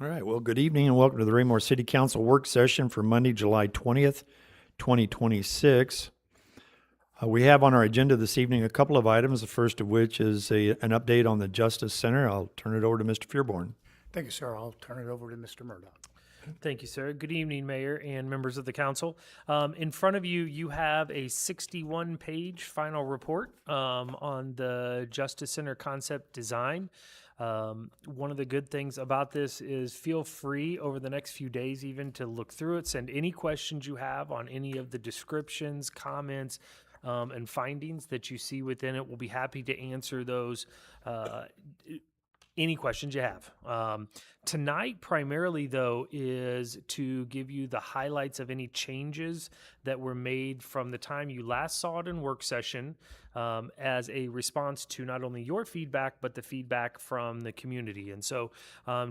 All right. Well, good evening and welcome to the Raymore City Council work session for Monday, July 20th, 2026. We have on our agenda this evening a couple of items, the first of which is an update on the Justice Center. I'll turn it over to Mr. Fearborn. Thank you, sir. I'll turn it over to Mr. Murdoch. Thank you, sir. Good evening, Mayor and members of the council. In front of you, you have a 61-page final report on the Justice Center concept design. One of the good things about this is feel free over the next few days even to look through it, send any questions you have on any of the descriptions, comments, and findings that you see within it. We'll be happy to answer those any questions you have. Tonight, primarily, though, is to give you the highlights of any changes that were made from the time you last saw it in work session as a response to not only your feedback, but the feedback from the community. And so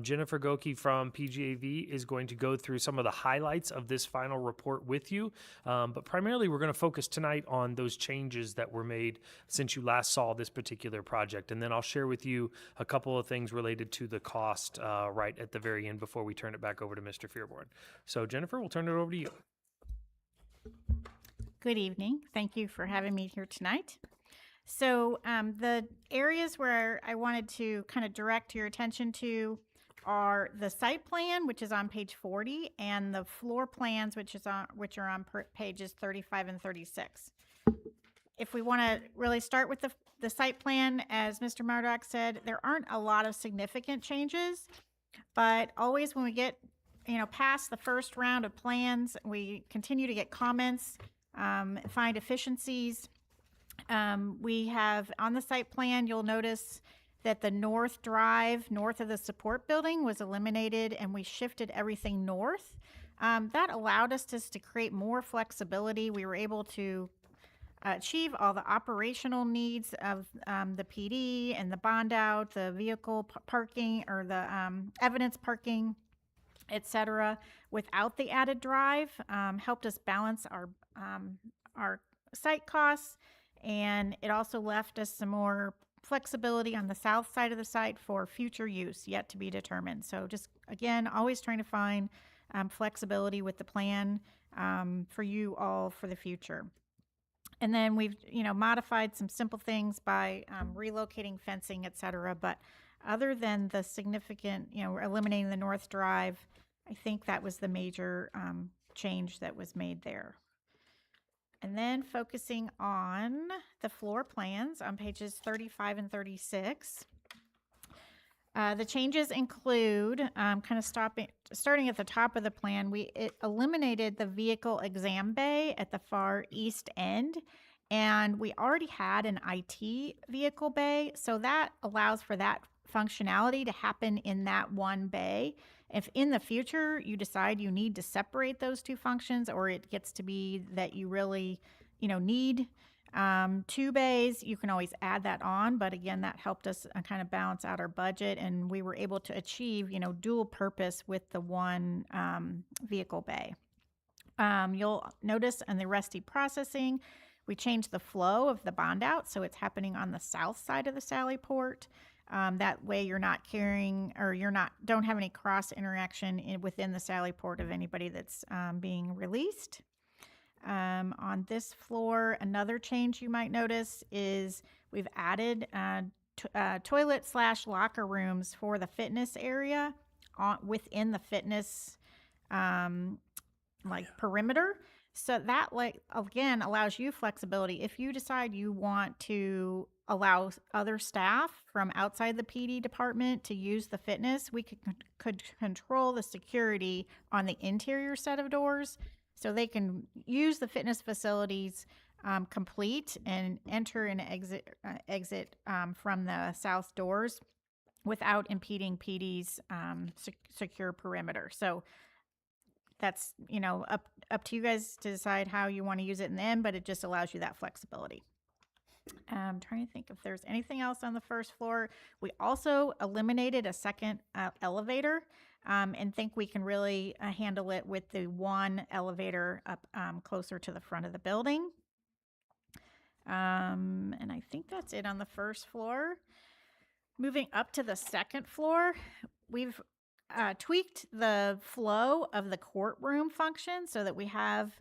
Jennifer Goki from PGAV is going to go through some of the highlights of this final report with you. But primarily, we're going to focus tonight on those changes that were made since you last saw this particular project. And then I'll share with you a couple of things related to the cost right at the very end before we turn it back over to Mr. Fearborn. So Jennifer, we'll turn it over to you. Good evening. Thank you for having me here tonight. So the areas where I wanted to kind of direct your attention to are the site plan, which is on page 40, and the floor plans, which are on pages 35 and 36. If we want to really start with the site plan, as Mr. Murdoch said, there aren't a lot of significant changes, but always when we get past the first round of plans, we continue to get comments, find efficiencies. We have on the site plan, you'll notice that the north drive, north of the support building, was eliminated and we shifted everything north. That allowed us just to create more flexibility. We were able to achieve all the operational needs of the PD and the bond out, the vehicle parking or the evidence parking, etc. without the added drive. Helped us balance our site costs, and it also left us some more flexibility on the south side of the site for future use yet to be determined. So just again, always trying to find flexibility with the plan for you all for the future. And then we've modified some simple things by relocating fencing, etc. But other than the significant, eliminating the north drive, I think that was the major change that was made there. And then focusing on the floor plans on pages 35 and 36. The changes include, starting at the top of the plan, it eliminated the vehicle exam bay at the far east end, and we already had an IT vehicle bay, so that allows for that functionality to happen in that one bay. If in the future you decide you need to separate those two functions, or it gets to be that you really, need two bays, you can always add that on. But again, that helped us kind of balance out our budget, and we were able to achieve, dual purpose with the one vehicle bay. You'll notice in the Rusty processing, we changed the flow of the bond out, so it's happening on the south side of the Sally Port. That way you're not carrying, or don't have any cross interaction within the Sally Port of anybody that's being released. On this floor, another change you might notice is we've added toilet/locker rooms for the fitness area within the fitness perimeter. So that again allows you flexibility. If you decide you want to allow other staff from outside the PD department to use the fitness, we could control the security on the interior set of doors, so they can use the fitness facilities complete and enter and exit from the south doors without impeding PD's secure perimeter. So that's up to you guys to decide how you want to use it in the end, but it just allows you that flexibility. I'm trying to think if there's anything else on the first floor. We also eliminated a second elevator and think we can really handle it with the one elevator up closer to the front of the building. And I think that's it on the first floor. Moving up to the second floor, we've tweaked the flow of the courtroom function so that we have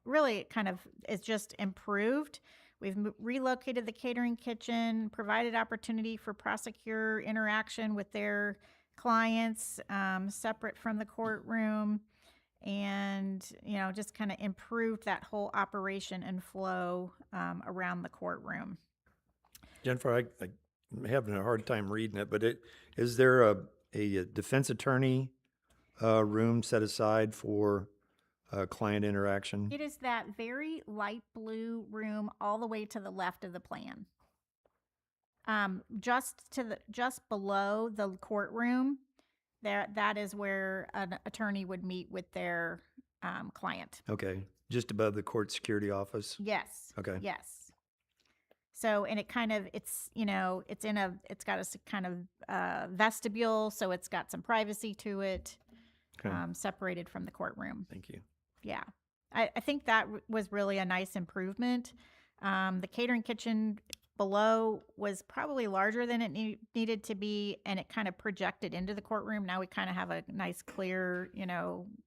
really kind of it's just improved. We've relocated the catering kitchen, provided opportunity for prosecutor interaction with their clients separate from the courtroom, and just kind of improved that whole operation and flow around the courtroom. Jennifer, I'm having a hard time reading it, but is there a defense attorney room set aside for client interaction? It is that very light blue room all the way to the left of the plan. Just below the courtroom, that is where an attorney would meet with their client. Okay, just above the court security office? Yes. Okay. Yes. So, and it's got a kind of vestibule, so it's got some privacy to it, Okay. separated from the courtroom. Thank you. Yeah. I think that was really a nice improvement. The catering kitchen below was probably larger than it needed to be, and it kind of projected into the courtroom. Now we kind of have a nice, clear,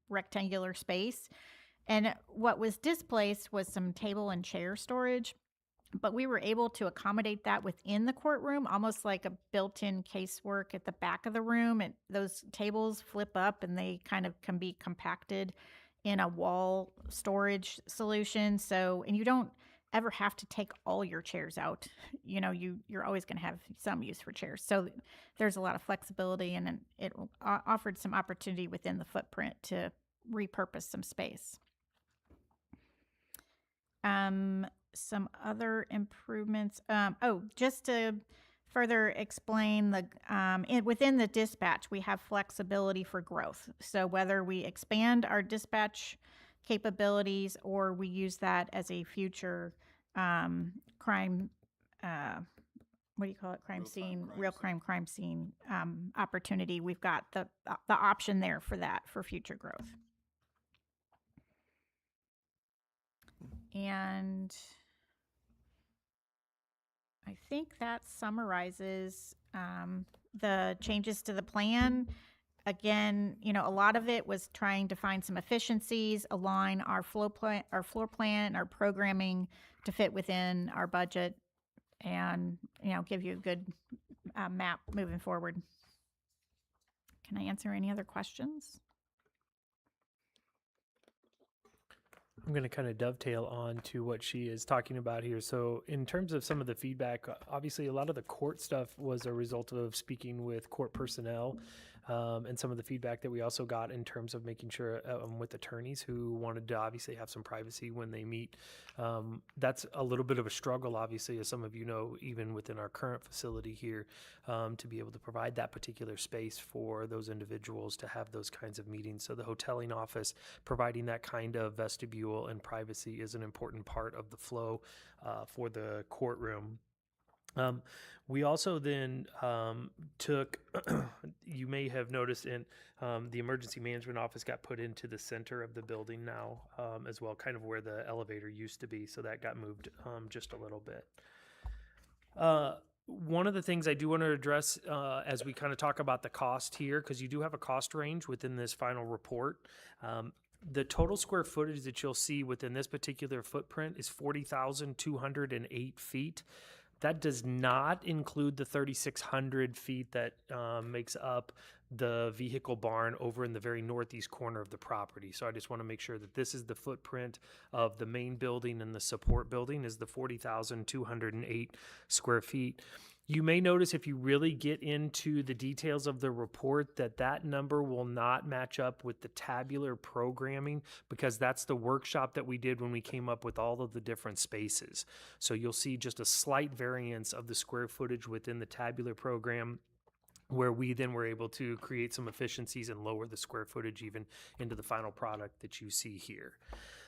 rectangular space. And what was displaced was some table and chair storage, but we were able to accommodate that within the courtroom, almost like a built-in casework at the back of the room. And those tables flip up and they kind of can be compacted in a wall storage solution. So, and you don't ever have to take all your chairs out. You're always going to have some use for chairs. So there's a lot of flexibility, and it offered some opportunity within the footprint to repurpose some space. Some other improvements. Just to further explain within the dispatch, we have flexibility for growth. So whether we expand our dispatch capabilities or we use that as a future crime, what do you call it? Crime scene opportunity. We've got the option there for that for future growth. And I think that summarizes the changes to the plan. Again, a lot of it was trying to find some efficiencies, align our floor plan, our programming to fit within our budget, and give you a good map moving forward. Can I answer any other questions? I'm going to kind of dovetail on to what she is talking about here. So in terms of some of the feedback, obviously a lot of the court stuff was a result of speaking with court personnel, and some of the feedback that we also got in terms of making sure with attorneys who wanted to obviously have some privacy when they meet. That's a little bit of a struggle, obviously, as some of you know, even within our current facility here, to be able to provide that particular space for those individuals to have those kinds of meetings. So the hoteling office providing that kind of vestibule and privacy is an important part of the flow for the courtroom. We also then took, you may have noticed in the emergency management office got put into the center of the building now as well, kind of where the elevator used to be. So that got moved just a little bit. One of the things I do want to address as we kind of talk about the cost here, because you do have a cost range within this final report. The total square footage that you'll see within this particular footprint is 40,208 feet. That does not include the 3,600 feet that makes up the vehicle barn over in the very northeast corner of the property. So I just want to make sure that this is the footprint of the main building, and the support building is the 40,208 square feet. You may notice if you really get into the details of the report that number will not match up with the tabular programming, because that's the workshop that we did when we came up with all of the different spaces. So you'll see just a slight variance of the square footage within the tabular program, where we then were able to create some efficiencies and lower the square footage even into the final product that you see here.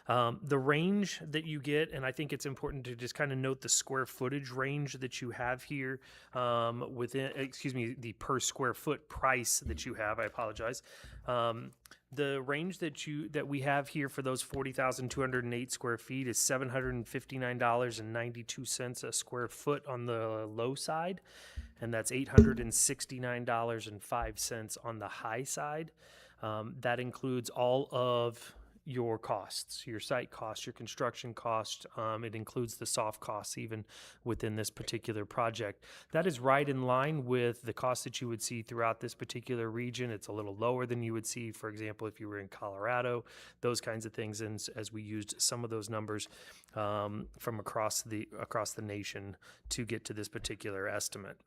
The range that you get, and I think it's important to just kind of note the square footage range that you have here the per square foot price that you have. I apologize. The range that we have here for those 40,208 square feet is $759.92 a square foot on the low side. and that's $869.05 on the high side. That includes all of your costs, your site costs, your construction costs. It includes the soft costs even within this particular project. That is right in line with the costs that you would see throughout this particular region. It's a little lower than you would see, for example, if you were in Colorado, those kinds of things. And as we used some of those numbers from across the nation to get to this particular estimate.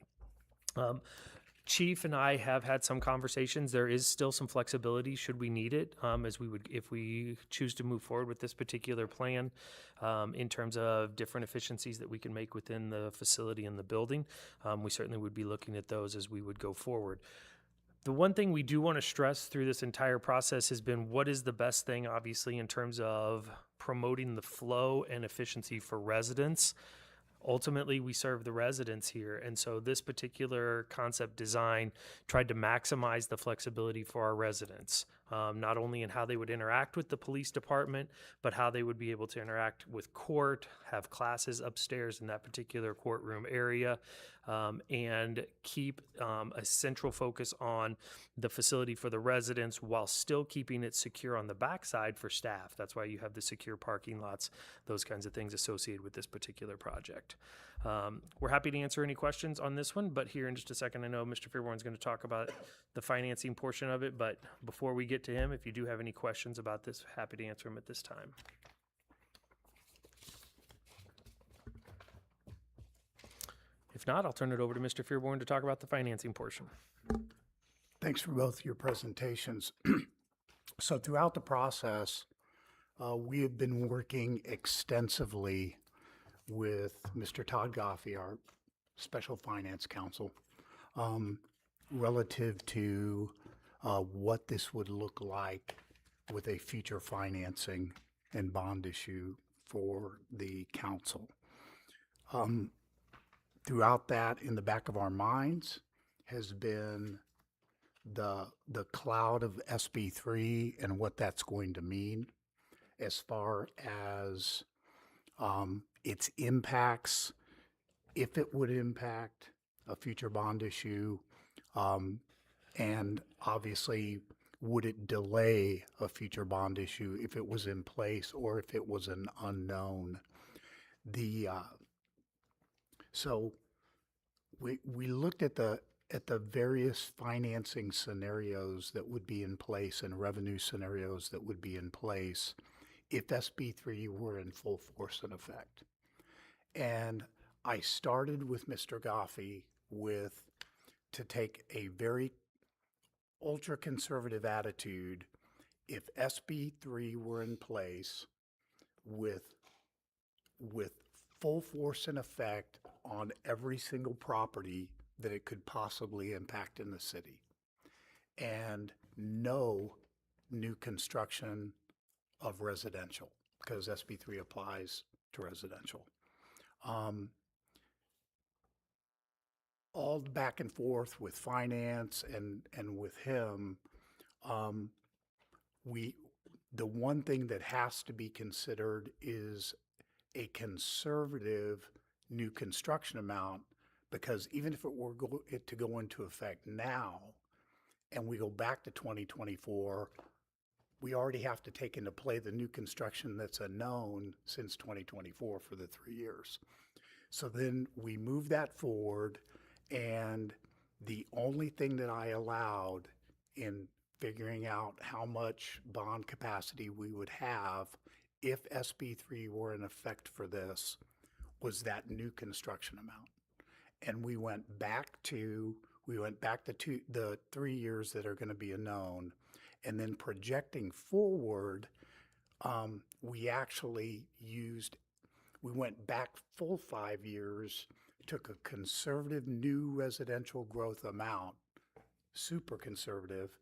Chief and I have had some conversations. There is still some flexibility should we need it, as we would, if we choose to move forward with this particular plan, in terms of different efficiencies that we can make within the facility and the building. We certainly would be looking at those as we would go forward. The one thing we do want to stress through this entire process has been what is the best thing, obviously, in terms of promoting the flow and efficiency for residents. Ultimately, we serve the residents here. And so this particular concept design tried to maximize the flexibility for our residents, not only in how they would interact with the police department, but how they would be able to interact with court, have classes upstairs in that particular courtroom area, and keep a central focus on the facility for the residents while still keeping it secure on the backside for staff. That's why you have the secure parking lots, those kinds of things associated with this particular project. We're happy to answer any questions on this one, but here in just a second, I know Mr. Fairborn's going to talk about the financing portion of it, but before we get to him, if you do have any questions about this, happy to answer them at this time. If not, I'll turn it over to Mr. Fairborn to talk about the financing portion. Thanks for both your presentations. So throughout the process, we have been working extensively with Mr. Todd Goffey, our Special Finance Counsel, relative to what this would look like with a future financing and bond issue for the council. Throughout that, in the back of our minds, has been the cloud of SB3 and what that's going to mean as far as its impacts, if it would impact a future bond issue, and obviously, would it delay a future bond issue if it was in place or if it was an unknown? So we looked at the various financing scenarios that would be in place and revenue scenarios that would be in place if SB3 were in full force and effect. And I started with Mr. Goffey to take a very ultra-conservative attitude. If SB3 were in place with full force and effect on every single property that it could possibly impact in the city, and no new construction of residential, because SB3 applies to residential. All the back and forth with finance and with him, the one thing that has to be considered is a conservative new construction amount, because even if it were to go into effect now and we go back to 2024, we already have to take into play the new construction that's a known since 2024 for the 3 years. So then we move that forward, and the only thing that I allowed in figuring out how much bond capacity we would have if SB3 were in effect for this was that new construction amount. And we went back to the 3 years that are going to be a known, and then projecting forward, we went back full 5 years, took a conservative new residential growth amount, super conservative,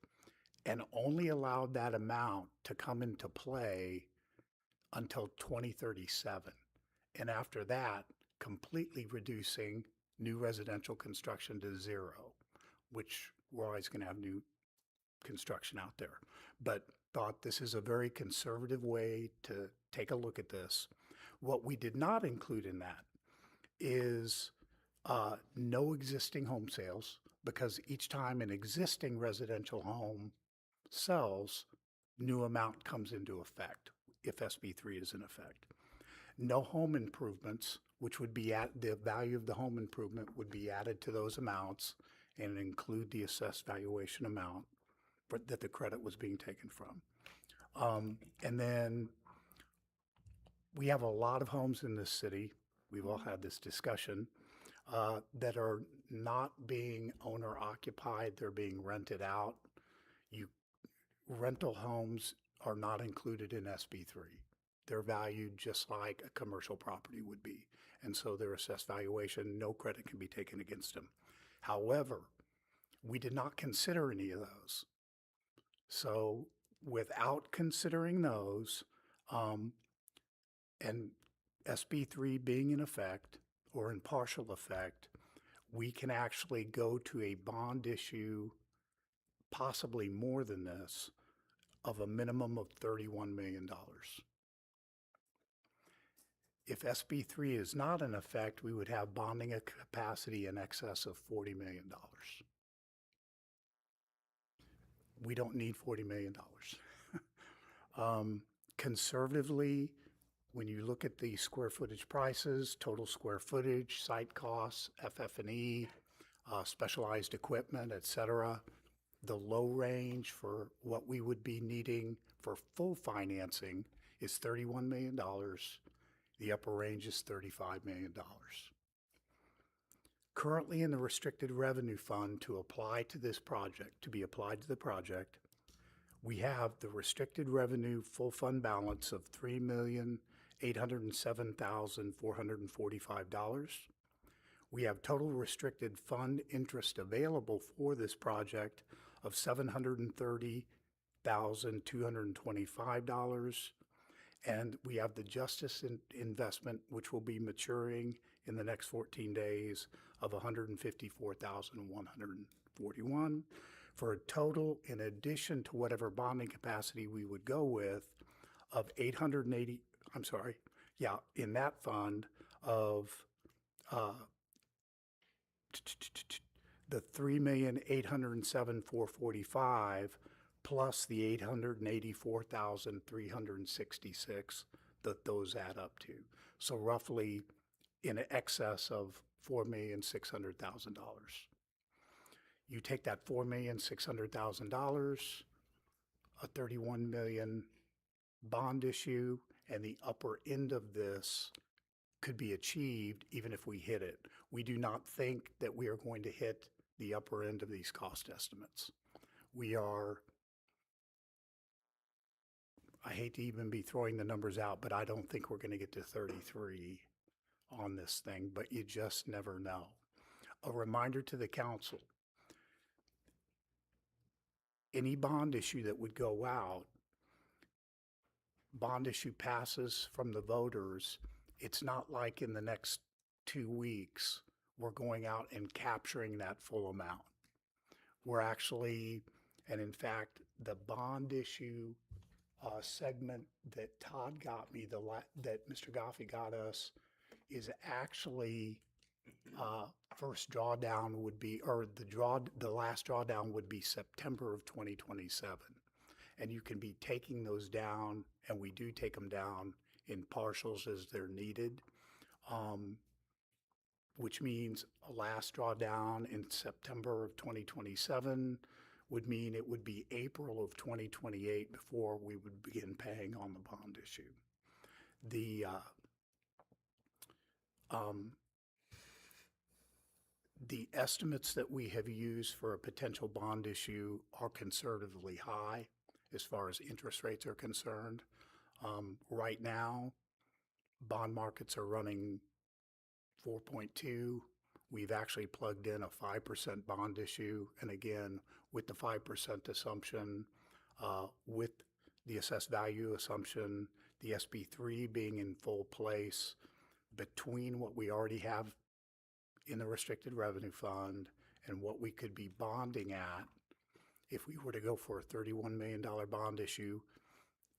and only allowed that amount to come into play until 2037. And after that, completely reducing new residential construction to zero, which we're always going to have new construction out there. But thought this is a very conservative way to take a look at this. What we did not include in that is No existing home sales, because each time an existing residential home sells, new amount comes into effect if SB3 is in effect. No home improvements, which would be at the value of the home improvement would be added to those amounts and include the assessed valuation amount that the credit was being taken from. And then we have a lot of homes in this city, we've all had this discussion, that are not being owner occupied, they're being rented out. Rental homes are not included in SB3. They're valued just like a commercial property would be. And so their assessed valuation, no credit can be taken against them. However, we did not consider any of those. So without considering those, and SB3 being in effect or in partial effect, we can actually go to a bond issue, possibly more than this, of a minimum of $31 million. If SB3 is not in effect, we would have bonding a capacity in excess of $40 million. We don't need $40 million. Conservatively, when you look at the square footage prices, total square footage, site costs, FF&E, specialized equipment, et cetera, the low range for what we would be needing for full financing is $31 million. The upper range is $35 million. Currently in the restricted revenue fund to apply to this project, to be applied to the project, we have the restricted revenue full fund balance of $3,807,445. We have total restricted fund interest available for this project of $730,225. And we have the justice investment, which will be maturing in the next 14 days, of $154,141, for a total, in addition to whatever bonding capacity we would go with, of in that fund of the $3,807,445 plus the $884,366 that those add up to. So roughly in excess of $4,600,000. You take that $4,600,000, a $31 million bond issue, and the upper end of this could be achieved even if we hit it. We do not think that we are going to hit the upper end of these cost estimates. I hate to even be throwing the numbers out, but I don't think we're going to get to 33 on this thing, but you just never know. A reminder to the council, any bond issue that would go out, bond issue passes from the voters, it's not like in the next 2 weeks we're going out and capturing that full amount. We're actually, and in fact, the bond issue segment that Todd got me, that Mr. Goffey got us, is actually first drawdown would be, or the last drawdown would be September of 2027. And you can be taking those down, and we do take them down in partials as they're needed, which means a last drawdown in September of 2027 would mean it would be April of 2028 before we would begin paying on the bond issue. The estimates that we have used for a potential bond issue are conservatively high as far as interest rates are concerned. Right now, bond markets are running 4.2. We've actually plugged in a 5% bond issue, and again, with the 5% assumption, with the assessed value assumption, the SB3 being in full place, between what we already have in the restricted revenue fund and what we could be bonding at if we were to go for a $31 million bond issue.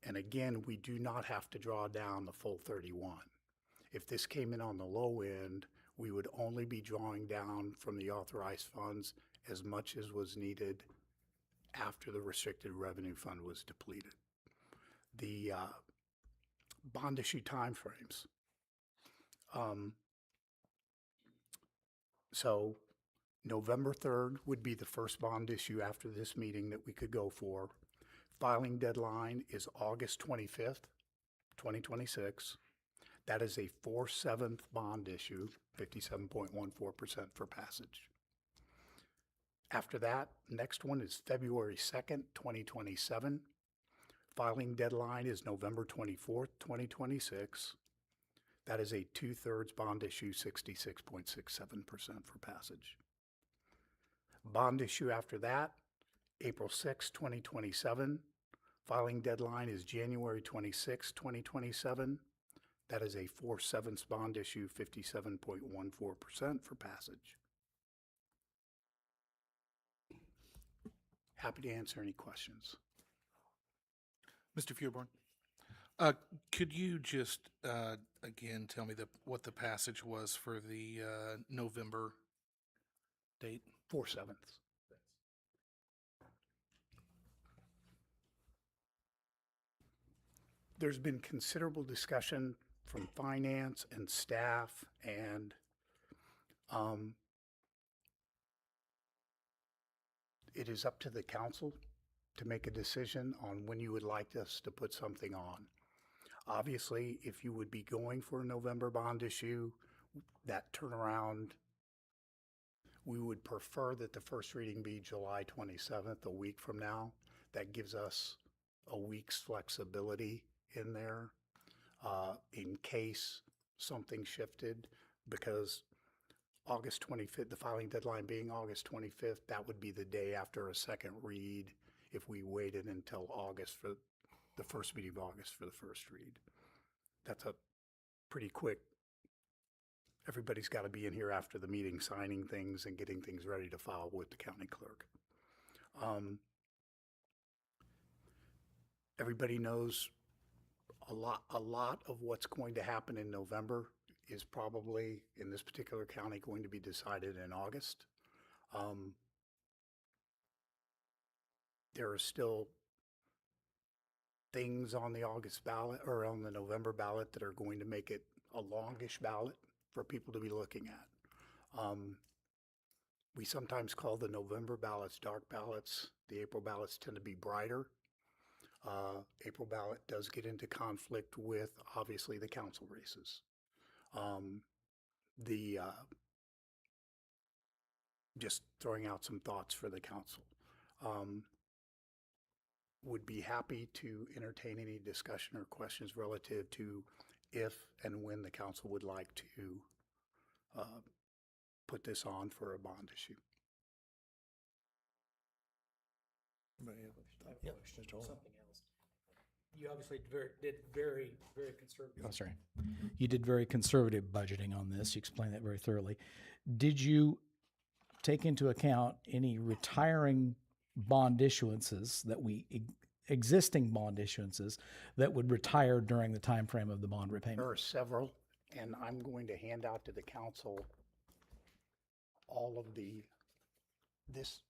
And again, we do not have to draw down the full 31. If this came in on the low end, we would only be drawing down from the authorized funds as much as was needed after the restricted revenue fund was depleted. The bond issue timeframes. So November 3rd would be the first bond issue after this meeting that we could go for. Filing deadline is August 25th, 2026. That is a 4/7 bond issue, 57.14% for passage. After that, next one is February 2nd, 2027. Filing deadline is November 24th, 2026. That is a 2/3 bond issue, 66.67% for passage. Bond issue after that, April 6th, 2027. Filing deadline is January 26th, 2027. That is a 4/7 bond issue, 57.14% for passage. Happy to answer any questions. Mr. Feuerborn, could you just again tell me what the passage was for the November date? 4/7. There's been considerable discussion from finance and staff, and it is up to the council to make a decision on when you would like us to put something on. Obviously, if you would be going for a November bond issue, that turnaround, we would prefer that the first reading be July 27th, a week from now. That gives us a week's flexibility in there in case something shifted, because August 25th, the filing deadline being August 25th, that would be the day after a second read if we waited until August for the first meeting of August for the first read. That's a pretty quick, everybody's got to be in here after the meeting signing things and getting things ready to file with the county clerk. Everybody knows a lot of what's going to happen in November is probably, in this particular county, going to be decided in August. There are still things on the August ballot or on the November ballot that are going to make it a longish ballot for people to be looking at. We sometimes call the November ballots dark ballots. The April ballots tend to be brighter. April ballot does get into conflict with, obviously, the council races. Just throwing out some thoughts for the council. Would be happy to entertain any discussion or questions relative to if and when the council would like to put this on for a bond issue. Something else. You obviously did very conservative. Oh, sorry. You did very conservative budgeting on this. You explained that very thoroughly. Did you take into account any retiring bond issuances existing bond issuances that would retire during the time frame of the bond repayment? There are several, and I'm going to hand out to the council all of this,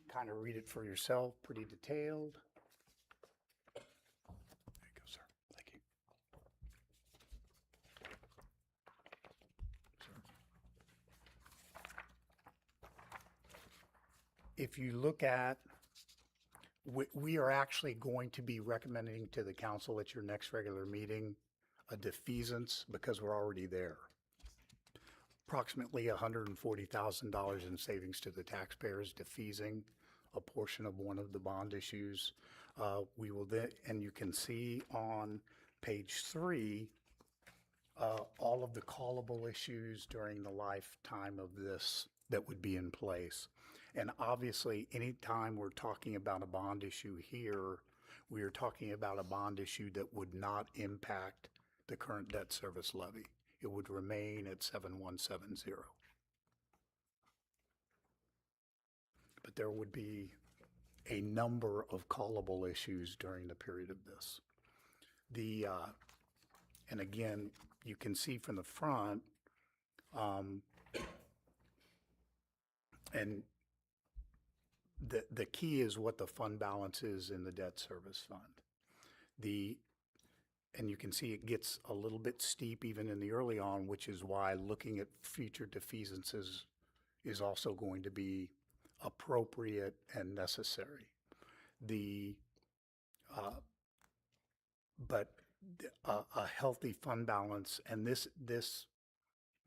kind of read it for yourself, pretty detailed. There you go, sir. Thank you. If you look at, we are actually going to be recommending to the council at your next regular meeting a defeasance because we're already there. Approximately $140,000 in savings to the taxpayers defeasing a portion of one of the bond issues. We will then, and you can see on page 3, all of the callable issues during the lifetime of this that would be in place. And obviously, anytime we're talking about a bond issue here, we are talking about a bond issue that would not impact the current debt service levy. It would remain at 7170. But there would be a number of callable issues during the period of this. And again, you can see from the front, And the key is what the fund balance is in the debt service fund. And you can see it gets a little bit steep even in the early on, which is why looking at future defeasances is also going to be appropriate and necessary. But a healthy fund balance, and this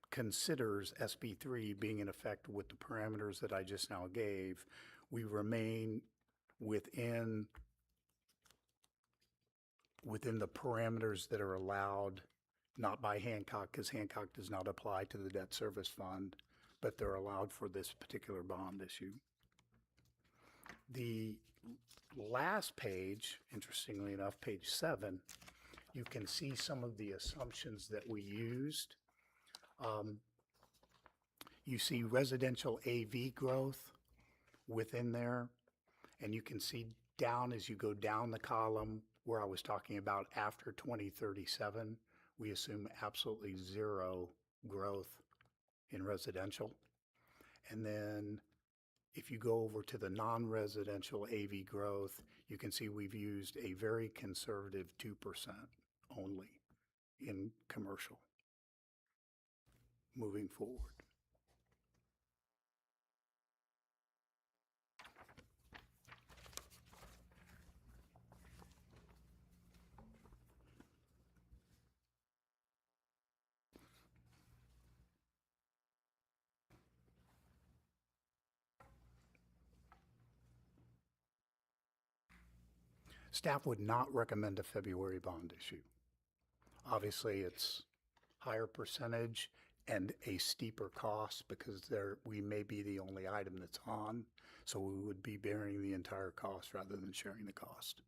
considers SB3 being in effect with the parameters that I just now gave, we remain within the parameters that are allowed, not by Hancock, because Hancock does not apply to the debt service fund, but they're allowed for this particular bond issue. The last page, interestingly enough, page 7, you can see some of the assumptions that we used. You see residential AV growth within there, and you can see down as you go down the column where I was talking about after 2037, we assume absolutely zero growth in residential. And then if you go over to the non-residential AV growth, you can see we've used a very conservative 2% only in commercial moving forward. Staff would not recommend a February bond issue. Obviously, it's higher percentage and a steeper cost because we may be the only item that's on, so we would be bearing the entire cost rather than sharing the cost.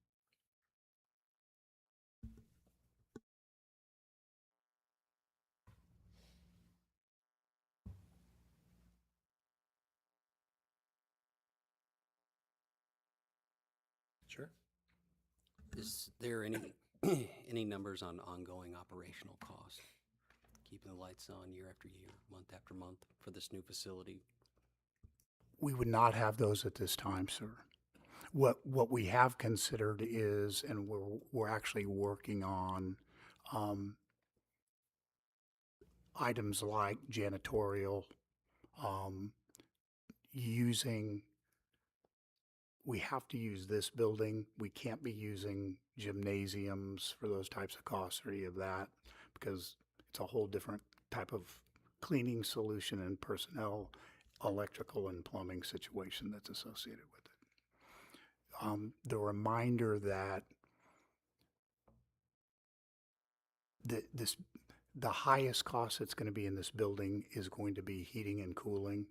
Sure. Is there any any numbers on ongoing operational costs? Keeping the lights on year after year, month after month for this new facility? We would not have those at this time, sir. What we have considered is, and we're actually working on items like janitorial, we have to use this building. We can't be using gymnasiums for those types of costs or any of that because it's a whole different type of cleaning solution and personnel, electrical and plumbing situation that's associated with it. The reminder that the highest cost that's going to be in this building is going to be heating and cooling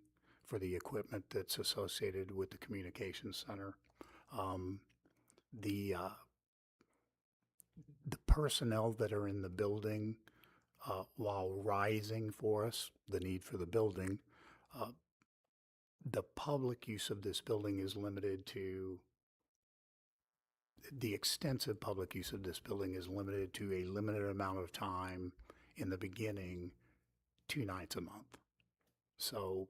for the equipment that's associated with the communications center. The personnel that are in the building, while rising for us, the need for the building, the public use of this building is limited to, the extensive public use of this building is limited to a limited amount of time in the beginning, 2 nights a month. So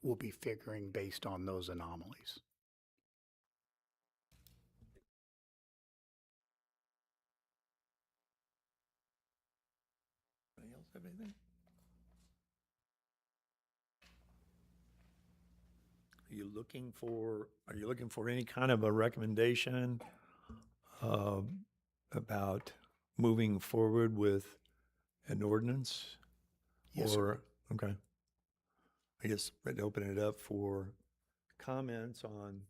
we'll be figuring based on those anomalies. Anybody else have anything? Are you looking for any kind of a recommendation about moving forward with an ordinance? Yes, sir. Okay. I guess I'd open it up for comments on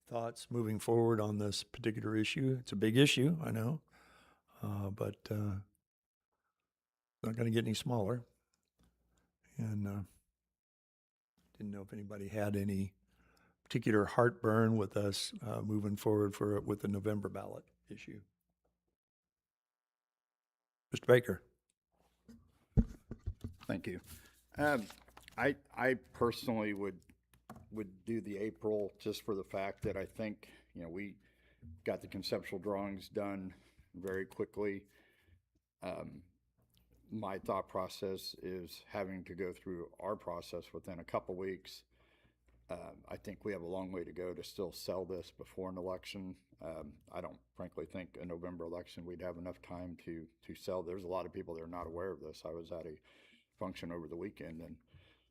thoughts moving forward on this particular issue. It's a big issue, I know, but it's not going to get any smaller. And didn't know if anybody had any particular heartburn with us moving forward with the November ballot issue. Mr. Baker. Thank you. I personally would do the April just for the fact that I think, we got the conceptual drawings done very quickly. my thought process is having to go through our process within a couple weeks. I think we have a long way to go to still sell this before an election. I don't frankly think a November election we'd have enough time to sell. There's a lot of people that are not aware of this. I was at a function over the weekend and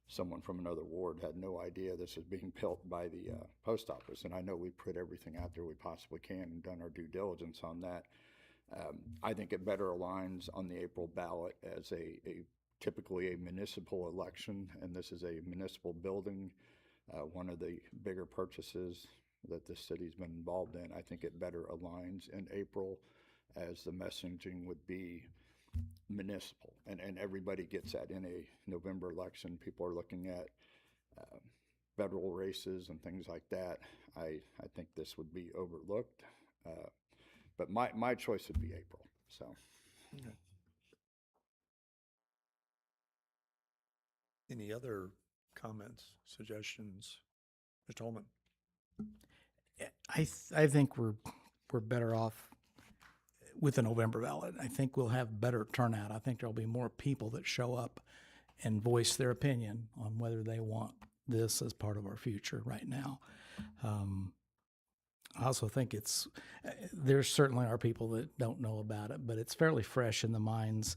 someone from another ward had no idea this was being built by the post office. And I know we put everything out there we possibly can and done our due diligence on that. I think it better aligns on the April ballot as a typically a municipal election, and this is a municipal building, one of the bigger purchases that the city's been involved in. I think it better aligns in April as the messaging would be municipal, and everybody gets that. In a November election, people are looking at federal races and things like that. I think this would be overlooked, but my choice would be April. So. Any other comments, suggestions? Mr. Holman? I think we're better off with the November ballot. I think we'll have better turnout. I think there'll be more people that show up and voice their opinion on whether they want this as part of our future right now. I also think there certainly are people that don't know about it, but it's fairly fresh in the minds.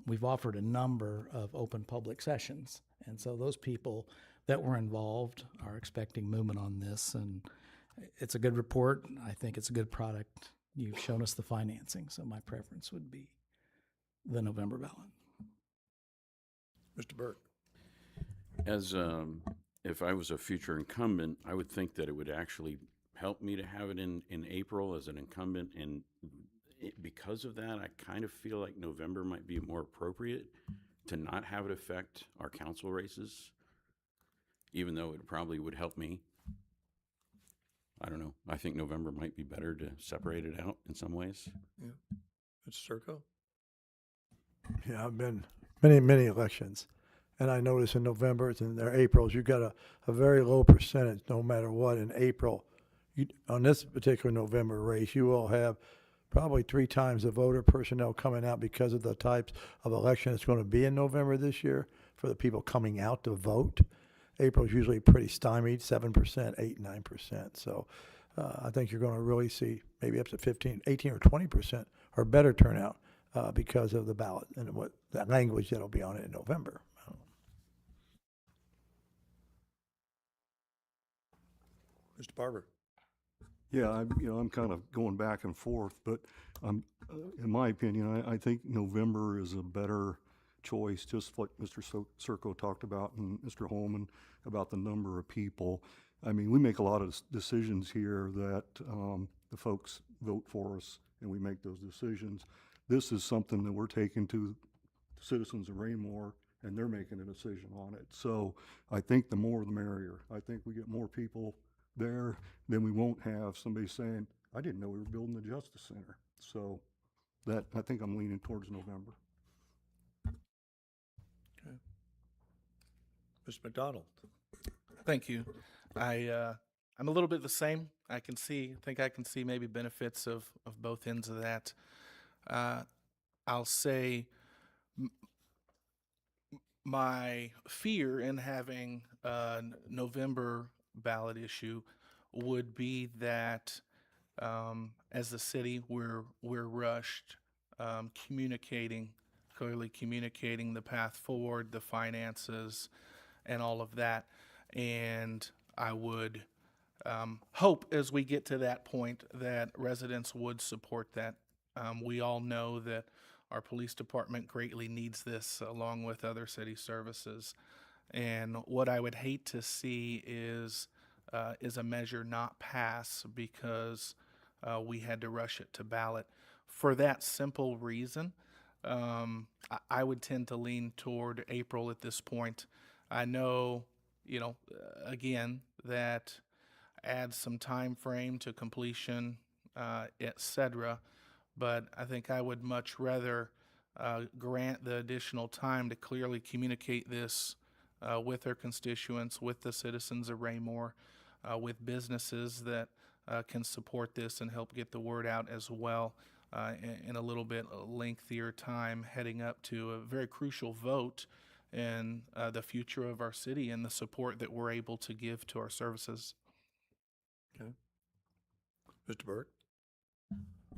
We've offered a number of open public sessions, and so those people that were involved are expecting movement on this, and it's a good report. I think it's a good product. You've shown us the financing, so my preference would be the November ballot. Mr. Burke? As if I was a future incumbent, I would think that it would actually help me to have it in April as an incumbent, and because of that, I kind of feel like November might be more appropriate to not have it affect our council races, even though it probably would help me. I don't know. I think November might be better to separate it out in some ways. Yeah. Mr. Circo? Yeah, I've been many elections, and I notice in Novembers and their Aprils, you got a very low percentage, no matter what, in April. On this particular November race, you will have probably 3 times the voter personnel coming out because of the types of election it's going to be in November this year for the people coming out to vote. April is usually pretty stymied, 7%, 8, 9%. So I think you're going to really see maybe up to 15, 18 or 20% or better turnout because of the ballot and what that language that'll be on it in November. Mr. Barber? Yeah, I'm kind of going back and forth, but in my opinion, I think November is a better choice, just like Mr. Circo talked about and Mr. Holman about the number of people. I mean, we make a lot of decisions here that the folks vote for us, and we make those decisions. This is something that we're taking to the citizens of Raymore, and they're making a decision on it. So I think the more the merrier. I think we get more people there, then we won't have somebody saying, I didn't know we were building the Justice Center. So that, I think I'm leaning towards November. Okay. Mr. McDonald? Thank you. I'm a little bit the same. I think I can see maybe benefits of both ends of that. I'll say my fear in having a November ballot issue would be that as the city we're rushed clearly communicating the path forward, the finances, and all of that. And I would hope as we get to that point that residents would support that. We all know that our police department greatly needs this along with other city services. And what I would hate to see is a measure not pass because we had to rush it to ballot. For that simple reason, I would tend to lean toward April at this point. I know, again, that adds some time frame to completion, etc. But I think I would much rather grant the additional time to clearly communicate this with their constituents, with the citizens of Raymore, with businesses that can support this and help get the word out as well. in a little bit lengthier time heading up to a very crucial vote in the future of our city and the support that we're able to give to our services. Mr. Burke?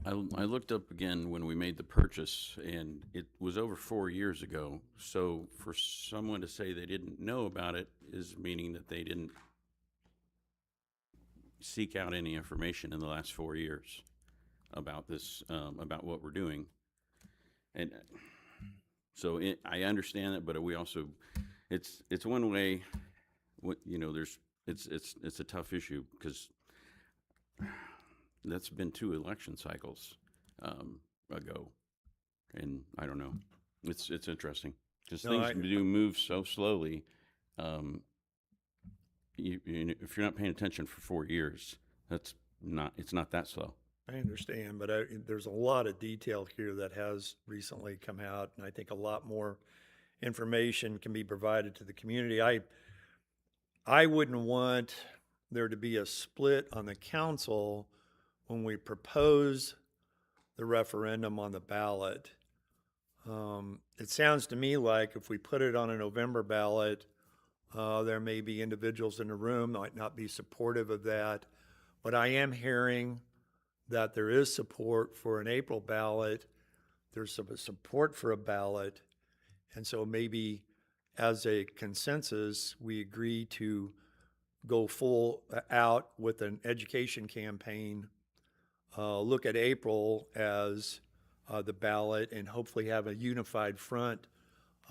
I looked up again when we made the purchase, and it was over 4 years ago. So for someone to say they didn't know about it is meaning that they didn't seek out any information in the last 4 years about this, about what we're doing. And so I understand it, but we also, it's one way, it's a tough issue because that's been 2 election cycles ago, and I don't know. It's interesting because things do move so slowly. If you're not paying attention for 4 years, it's not that slow. I understand, but there's a lot of detail here that has recently come out, and I think a lot more information can be provided to the community. I wouldn't want there to be a split on the council when we propose the referendum on the ballot. It sounds to me like if we put it on a November ballot, there may be individuals in the room that might not be supportive of that, but I am hearing that there is support for an April ballot. There's some support for a ballot. And so maybe as a consensus, we agree to go full out with an education campaign, look at April as the ballot, and hopefully have a unified front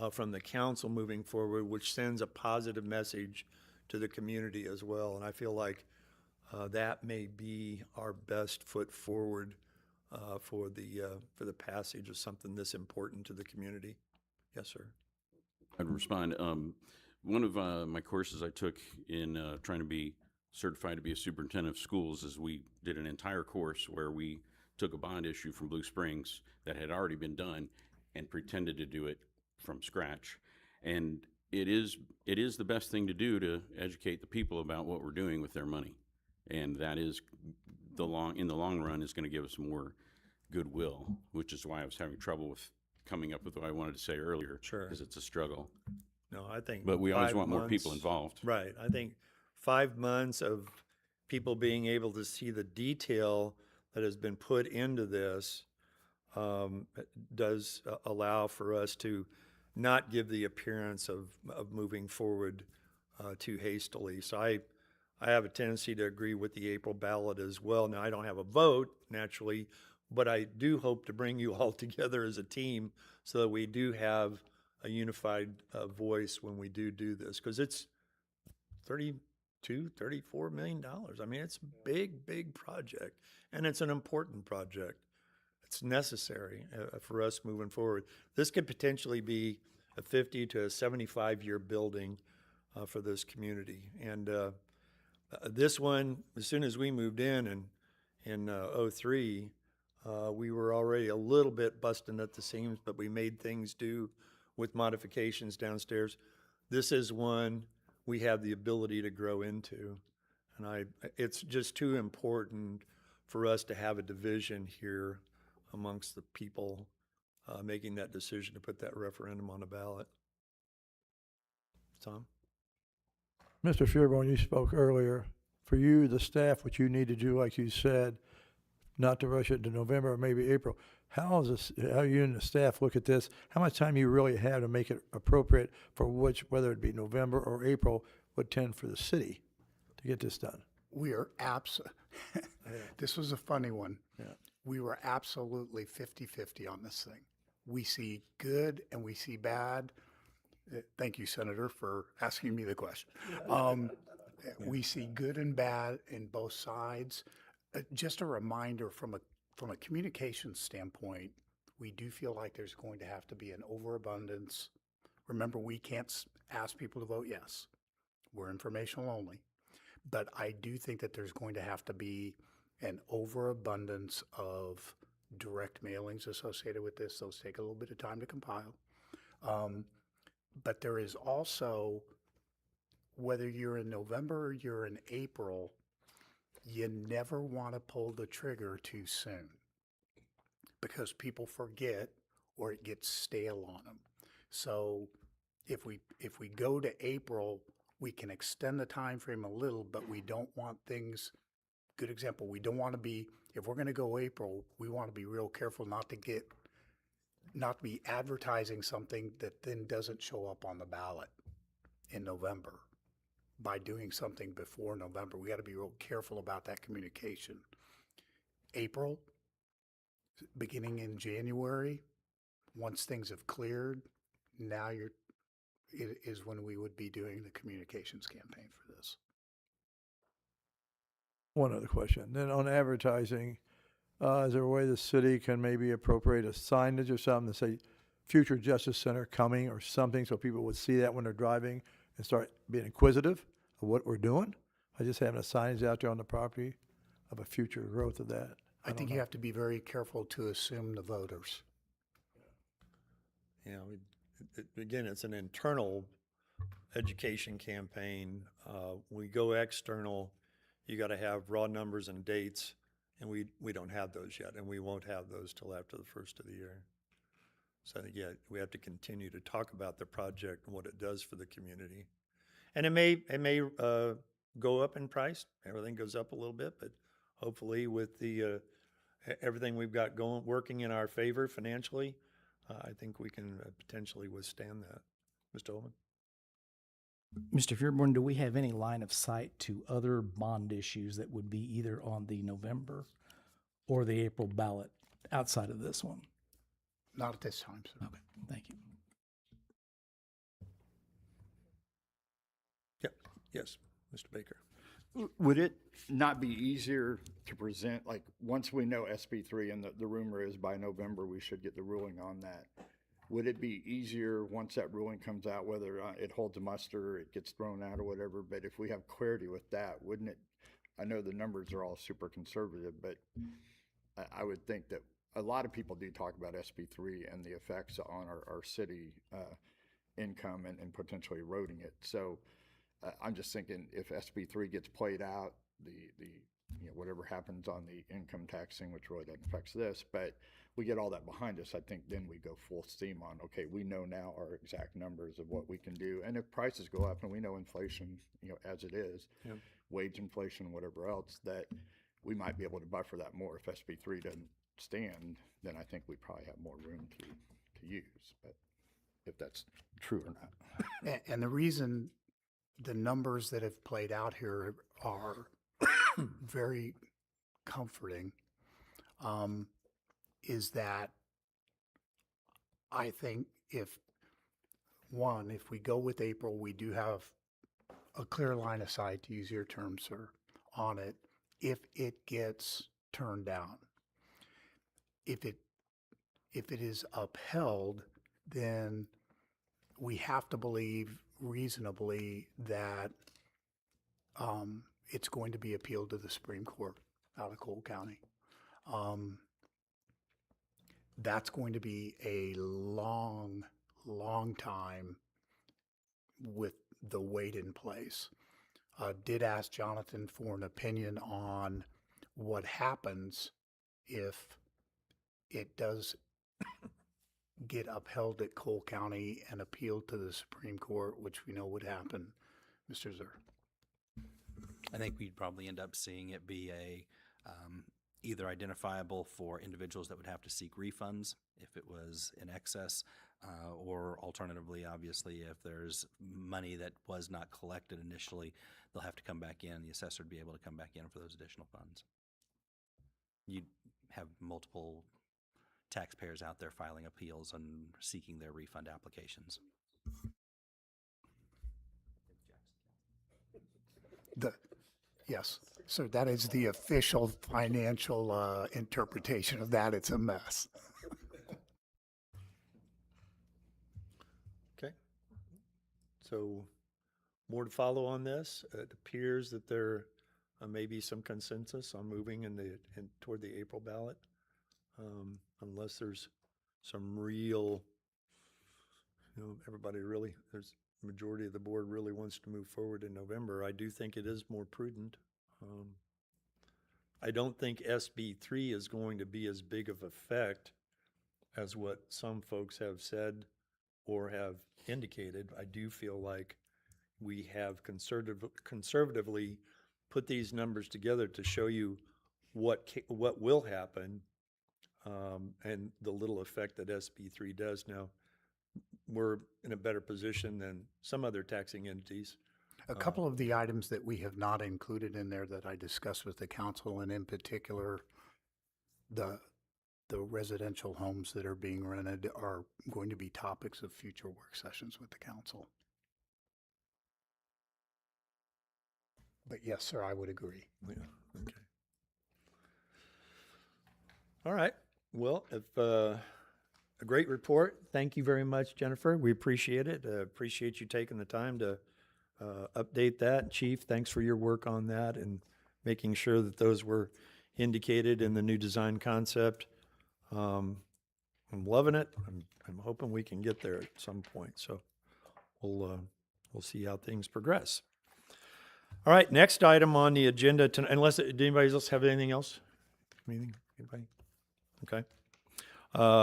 from the council moving forward, which sends a positive message to the community as well. And I feel like that may be our best foot forward for the passage of something this important to the community. Yes, sir. I'd respond. One of my courses I took in trying to be certified to be a superintendent of schools is we did an entire course where we took a bond issue from Blue Springs that had already been done and pretended to do it from scratch. And it is the best thing to do to educate the people about what we're doing with their money. And that is in the long run is going to give us more goodwill, which is why I was having trouble with coming up with what I wanted to say earlier. Sure. Because it's a struggle. No, I think. But we always 5 want more months- people involved. Right. I think 5 months of people being able to see the detail that has been put into this does allow for us to not give the appearance of moving forward too hastily. So I have a tendency to agree with the April ballot as well. Now, I don't have a vote, naturally, but I do hope to bring you all together as a team so that we do have a unified voice when we do this, because it's $34 million. I mean, it's a big project, and it's an important project. It's necessary for us moving forward. This could potentially be a 50 to a 75-year building for this community. And this one, as soon as we moved in 03, we were already a little bit busting at the seams, but we made things do with modifications downstairs. This is one we have the ability to grow into. And it's just too important for us to have a division here amongst the people making that decision to put that referendum on the ballot. Tom? Mr. Feuerbone, you spoke earlier. For you, the staff, what you need to do, like you said, not to rush it to November or maybe April. How you and the staff look at this? How much time you really have to make it appropriate for whether it be November or April, would tend for the city to get this done? We are this was a funny one. Yeah. We were absolutely 50-50 on this thing. We see good and we see bad. Thank you, Senator, for asking me the question. We see good and bad in both sides. Just a reminder from a communication standpoint, we do feel like there's going to have to be an overabundance. Remember, we can't ask people to vote yes. We're informational only. But I do think that there's going to have to be an overabundance of direct mailings associated with this. Those take a little bit of time to compile. But there is also, whether you're in November or you're in April, you never want to pull the trigger too soon. because people forget or it gets stale on them. So if we go to April, we can extend the time frame a little, but we don't want things, good example, we don't want to be, if we're going to go April, we want to be real careful not to be advertising something that then doesn't show up on the ballot in November. By doing something before November, we got to be real careful about that communication. April, beginning in January, once things have cleared, now it is when we would be doing the communications campaign for this. One other question. Then on advertising, is there a way the city can maybe appropriate a signage or something to say Future Justice Center coming or something so people would see that when they're driving and start being inquisitive of what we're doing? By just having a signage out there on the property of a future growth of that. I think you have to be very careful to assume the voters. You know, again, it's an internal education campaign. We go external, you got to have raw numbers and dates, and we don't have those yet, and we won't have those till after the first of the year. So yeah, we have to continue to talk about the project and what it does for the community. And it may go up in price. Everything goes up a little bit, but hopefully with the everything we've got working in our favor financially, I think we can potentially withstand that. Mr. Ullman? Mr. Fearborn, do we have any line of sight to other bond issues that would be either on the November or the April ballot outside of this one? Not at this time, sir. Okay, thank you. Yep. Yes, Mr. Baker. Would it not be easier to present, like, once we know SB3 and the rumor is by November we should get the ruling on that, would it be easier once that ruling comes out, whether it holds a muster, it gets thrown out or whatever, but if we have clarity with that, wouldn't it, I know the numbers are all super conservative, but I would think that a lot of people do talk about SB3 and the effects on our city income and potentially eroding it. So I'm just thinking if SB3 gets played out, whatever happens on the income tax thing, which really doesn't affect this, but we get all that behind us, I think then we go full steam on, okay, we know now our exact numbers of what we can do. And if prices go up and we know inflation, as it is, wage inflation, whatever else, that we might be able to buffer that more. If SB3 doesn't stand, then I think we probably have more room to use, but if that's true or not. And the reason the numbers that have played out here are very comforting is that I think if we go with April, we do have a clear line of sight, to use your term, sir, on it, if it gets turned down. If it is upheld, then we have to believe reasonably that it's going to be appealed to the Supreme Court out of Cole County. That's going to be a long, long time with the wait in place. Did ask Jonathan for an opinion on what happens if it does get upheld at Cole County and appealed to the Supreme Court, which we know would happen. Mr. Zur. I think we'd probably end up seeing it be either identifiable for individuals that would have to seek refunds if it was in excess, or alternatively, obviously, if there's money that was not collected initially, they'll have to come back in. The assessor would be able to come back in for those additional funds. You'd have multiple taxpayers out there filing appeals and seeking their refund applications. Yes, so that is the official financial interpretation of that. It's a mess. Okay. So more to follow on this. It appears that there may be some consensus on moving toward the April ballot. Unless there's some real, there's the majority of the board really wants to move forward in November. I do think it is more prudent I don't think SB3 is going to be as big of effect as what some folks have said or have indicated. I do feel like we have conservatively put these numbers together to show you what will happen, and the little effect that SB3 does. Now, we're in a better position than some other taxing entities. A couple of the items that we have not included in there that I discussed with the council, and in particular, the residential homes that are being rented are going to be topics of future work sessions with the council. But yes, sir, I would agree. Yeah, okay. All right. Well, if a great report. Thank you very much, Jennifer. We appreciate it. Appreciate you taking the time to update that. Chief, thanks for your work on that and making sure that those were indicated in the new design concept. I'm loving it. I'm hoping we can get there at some point. So we'll see how things progress. All right, next item on the agenda, unless anybody else have anything else? Anything? Anybody? Okay.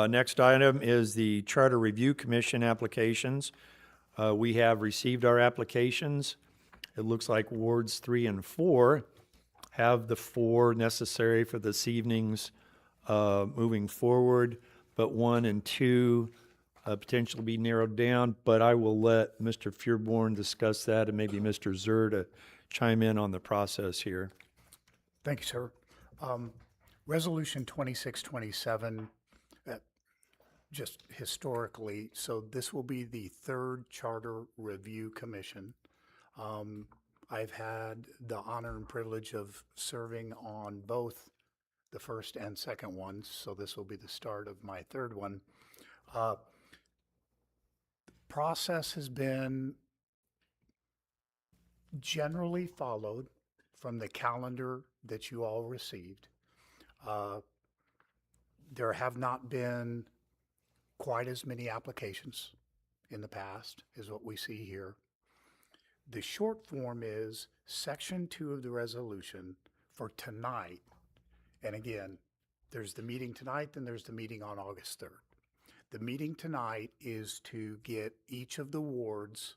Next item is the Charter Review Commission applications. We have received our applications. It looks like wards 3 and 4 have the 4 necessary for this evening's moving forward, but 1 and 2 potentially be narrowed down. But I will let Mr. Fearborn discuss that and maybe Mr. Zur to chime in on the process here. Thank you, sir. Resolution 2627, just historically, so this will be the 3rd Charter Review Commission. I've had the honor and privilege of serving on both the first and second ones, so this will be the start of my 3rd one. The process has been generally followed from the calendar that you all received. There have not been quite as many applications in the past as what we see here. The short form is Section 2 of the resolution for tonight. And again, there's the meeting tonight, then there's the meeting on August 3rd. The meeting tonight is to get each of the wards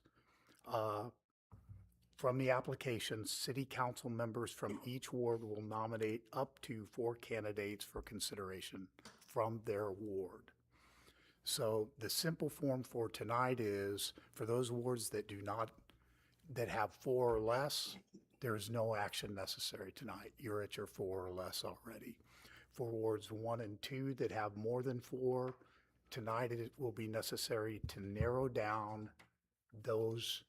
from the applications. City council members from each ward will nominate up to 4 candidates for consideration from their ward. So the simple form for tonight is for those wards that that have 4 or less, there is no action necessary tonight. You're at your 4 or less already. For wards 1 and 2 that have more than 4, tonight it will be necessary to narrow down those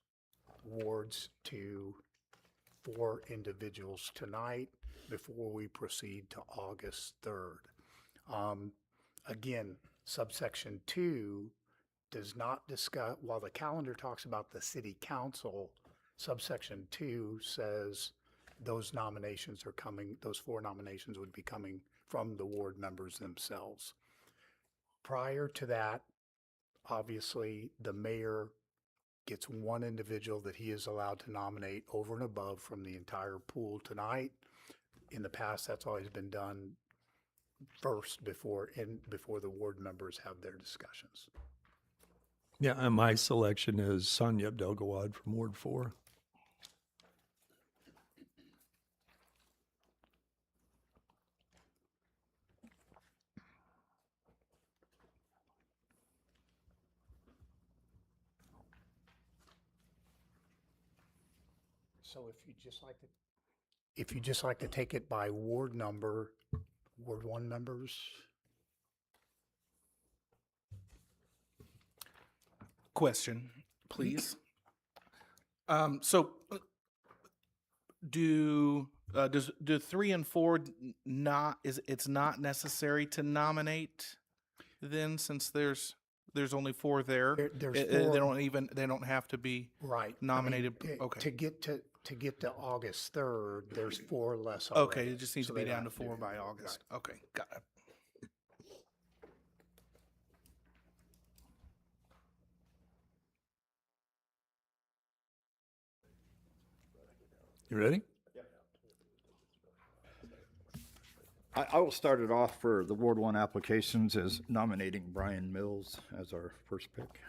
wards to 4 individuals tonight before we proceed to August 3rd. Again, subsection 2 does not discuss, while the calendar talks about the city council, subsection 2 says those nominations are coming, those 4 nominations would be coming from the ward members themselves. Prior to that, obviously, the mayor gets 1 individual that he is allowed to nominate over and above from the entire pool tonight. In the past, that's always been done first before the ward members have their discussions. Yeah, and my selection is Sonia Abdelgawad from Ward 4. So if you just like to take it by ward number, Ward 1 members. Question, please. So do 3 and 4 it's not necessary to nominate then, since there's only 4 there? There's 4. four. They don't have to be Right. nominated. I mean, Okay. To get to August 3rd, there's 4 less already. Okay, it just needs So to be they down don't to have 4 do- by August. Okay, got it. You ready? I will start it off for the Ward 1 applications as nominating Brian Mills as our first pick.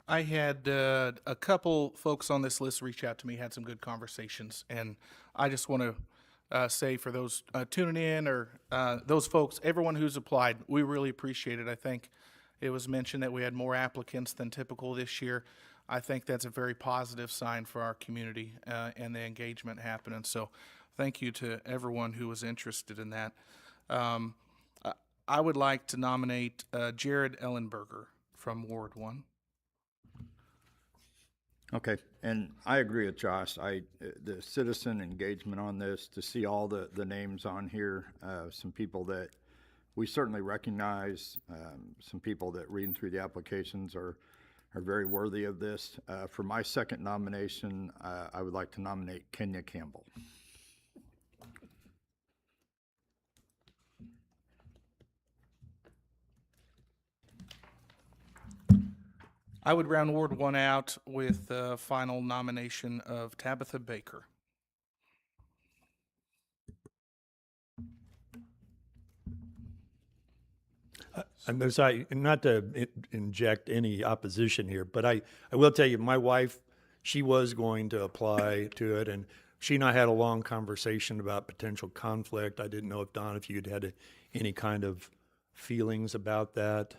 I had a couple folks on this list reach out to me, had some good conversations, and I just want to say for those tuning in or those folks, everyone who's applied, we really appreciate it. I think it was mentioned that we had more applicants than typical this year. I think that's a very positive sign for our community and the engagement happening. So thank you to everyone who was interested in that. I would like to nominate Jared Ellenberger from Ward 1. Okay, and I agree with Josh. The citizen engagement on this, to see all the names on here, some people that we certainly recognize, some people that reading through the applications are very worthy of this. For my second nomination, I would like to nominate Kenya Campbell. I would round Ward 1 out with the final nomination of Tabitha Baker. And there's, not to inject any opposition here, but I will tell you, my wife, she was going to apply to it, and she and I had a long conversation about potential conflict. I didn't know if, Don, if you'd had any kind of feelings about that,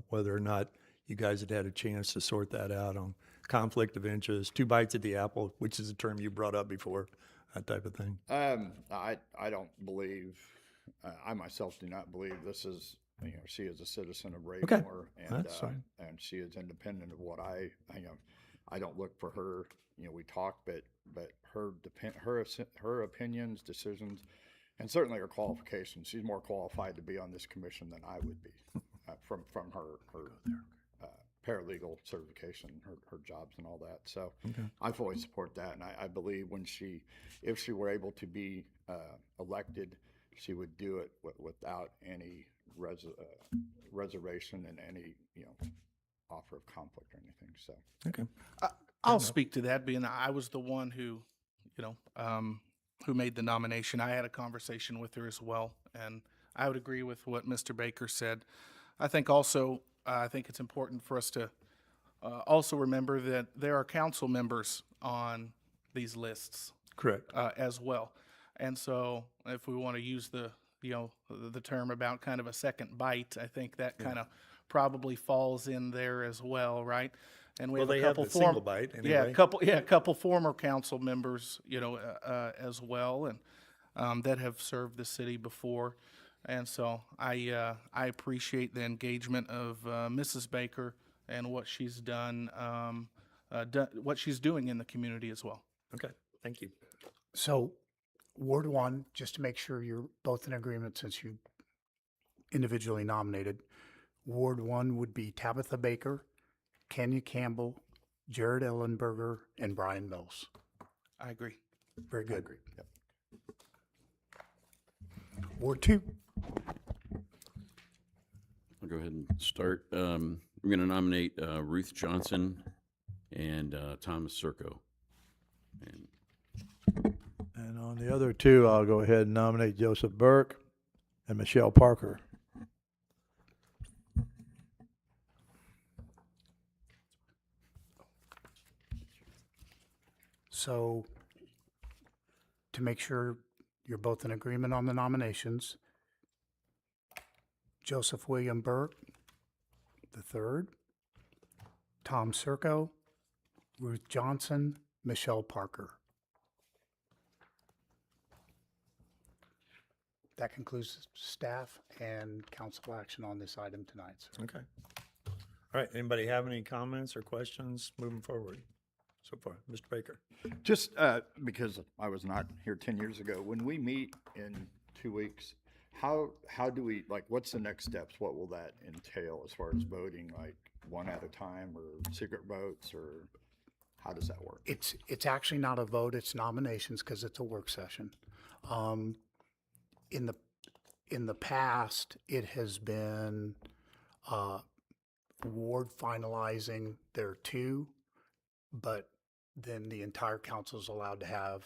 whether or not you guys had a chance to sort that out on conflict of interest, two bites at the apple, which is a term you brought up before, that type of thing. I don't believe, I myself do not believe this is, she is a citizen of Raymore. Okay, And, that's fine. and she is independent of what I don't look for her, we talk, but her opinions, decisions, and certainly her qualifications, she's more qualified to be on this commission than I would be, from her paralegal certification, her jobs and all that. So I fully support that. And I believe if she were able to be elected, she would do it without any reservation and any, offer of conflict or anything. So, Okay. I'll speak to that, being I was the one who made the nomination. I had a conversation with her as well, and I would agree with what Mr. Baker said. I think also, I think it's important for us to also remember that there are council members on these lists Correct. as well. And so if we want to use the term about kind of a second bite, I think that kind of probably falls in there as well, right? And we Well, have they a have couple the single bite anyway. a couple former council members, as well, and that have served the city before. And so I appreciate the engagement of Mrs. Baker and what she's done, what she's doing in the community as well. Okay, thank you. So Ward 1, just to make sure you're both in agreement since you individually nominated, Ward 1 would be Tabitha Baker, Kenya Campbell, Jared Ellenberger, and Brian Mills. I agree. Very good. yep. Ward 2. I'll go ahead and start. I'm going to nominate Ruth Johnson and Thomas Circo. And on the other two, I'll go ahead and nominate Joseph Burke and Michelle Parker. So to make sure you're both in agreement on the nominations, Joseph William Burke, the third, Tom Circo, Ruth Johnson, Michelle Parker. That concludes staff and council action on this item tonight, sir. Okay. All right, anybody have any comments or questions moving forward so far? Mr. Baker? Just because I was not here 10 years ago, when we meet in 2 weeks, how do we, what's the next steps? What will that entail as far as voting, one at a time or secret votes, or how does that work? It's actually not a vote, it's nominations because it's a work session. In the past, it has been ward finalizing their two, but then the entire council is allowed to have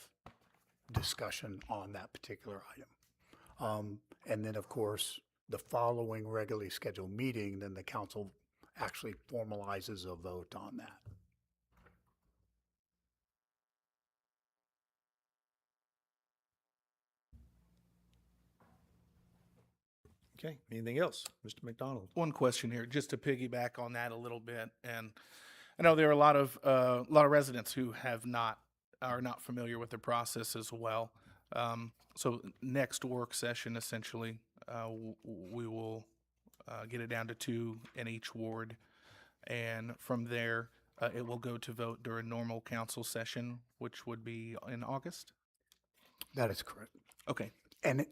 discussion on that particular item. And then, of course, the following regularly scheduled meeting, then the council actually formalizes a vote on that. Okay, anything else? Mr. McDonald? One question here, just to piggyback on that a little bit, and I know there are a lot of residents who are not familiar with the process as well. So next work session, essentially, we will get it down to 2 in each ward, and from there, it will go to vote during normal council session, which would be in August. That is correct. Okay. And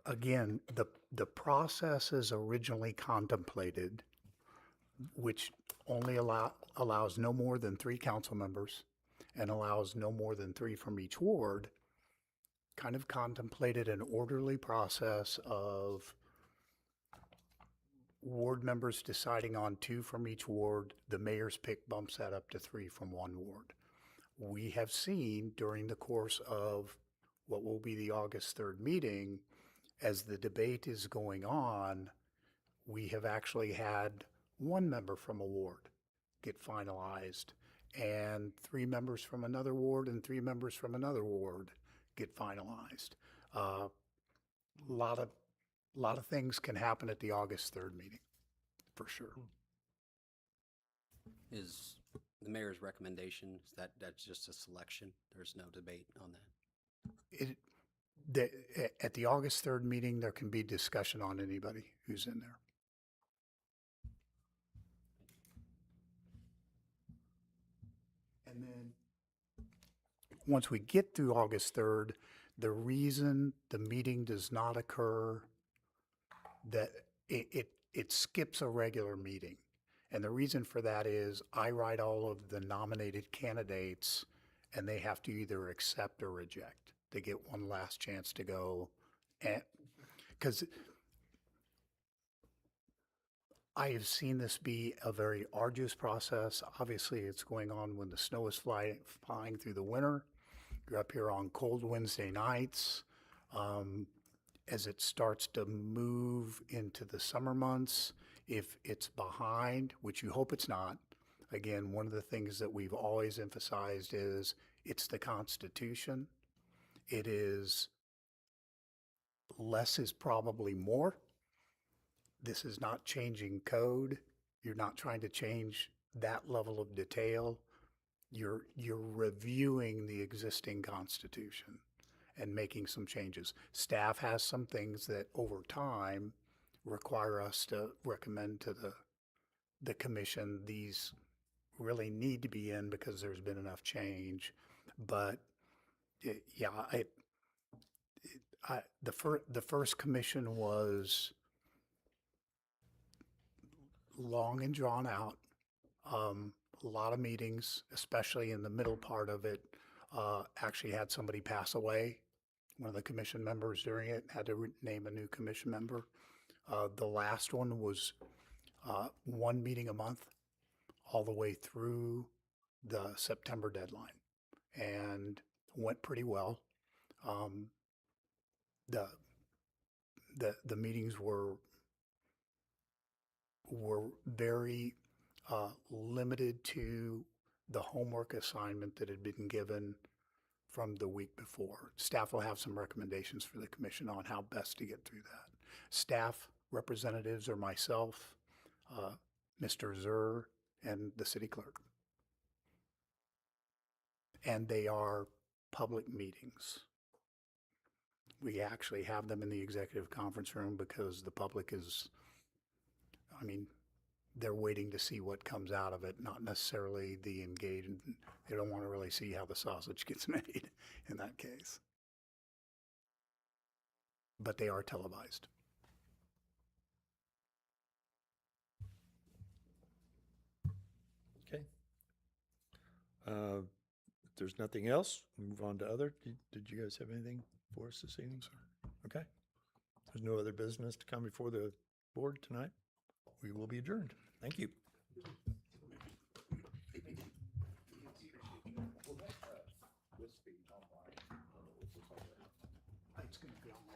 again, the process is originally contemplated, which only allows no more than 3 council members and allows no more than 3 from each ward, kind of contemplated an orderly process of ward members deciding on 2 from each ward. The mayor's pick bumps that up to 3 from one ward. We have seen during the course of what will be the August 3rd meeting, as the debate is going on, we have actually had 1 member from a ward get finalized, and 3 members from another ward and 3 members from another ward get finalized. Lot of things can happen at the August 3rd meeting, for sure. Is the mayor's recommendation, that's just a selection? There's no debate on that? At the August 3rd meeting, there can be discussion on anybody who's in there. And then, once we get through August 3rd, the reason the meeting does not occur, that it skips a regular meeting. And the reason for that is I write all of the nominated candidates, and they have to either accept or reject. They get one last chance to go, and because I have seen this be a very arduous process. Obviously, it's going on when the snow is flying through the winter. You're up here on cold Wednesday nights. As it starts to move into the summer months, if it's behind, which you hope it's not, again, one of the things that we've always emphasized is it's the Constitution. It is less is probably more. This is not changing code. You're not trying to change that level of detail. You're reviewing the existing Constitution and making some changes. Staff has some things that over time require us to recommend to the commission. These really need to be in because there's been enough change. But the first commission was long and drawn out. A lot of meetings, especially in the middle part of it. Actually had somebody pass away. One of the commission members during it had to name a new commission member. The last one was 1 meeting a month all the way through the September deadline, and went pretty well. The meetings were very limited to the homework assignment that had been given from the week before. Staff will have some recommendations for the commission on how best to get through that. Staff representatives are myself, Mr. Zur, and the city clerk. And they are public meetings. We actually have them in the executive conference room because the public is, they're waiting to see what comes out of it, not necessarily the engagement. They don't want to really see how the sausage gets made in that case. But they are televised. Okay. If there's nothing else, we'll move on to other. Did you guys have anything for us this evening, sir? Okay. There's no other business to come before the board tonight? we will be adjourned. Thank you. It's gonna be on my.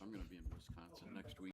I'm gonna be in Wisconsin next week.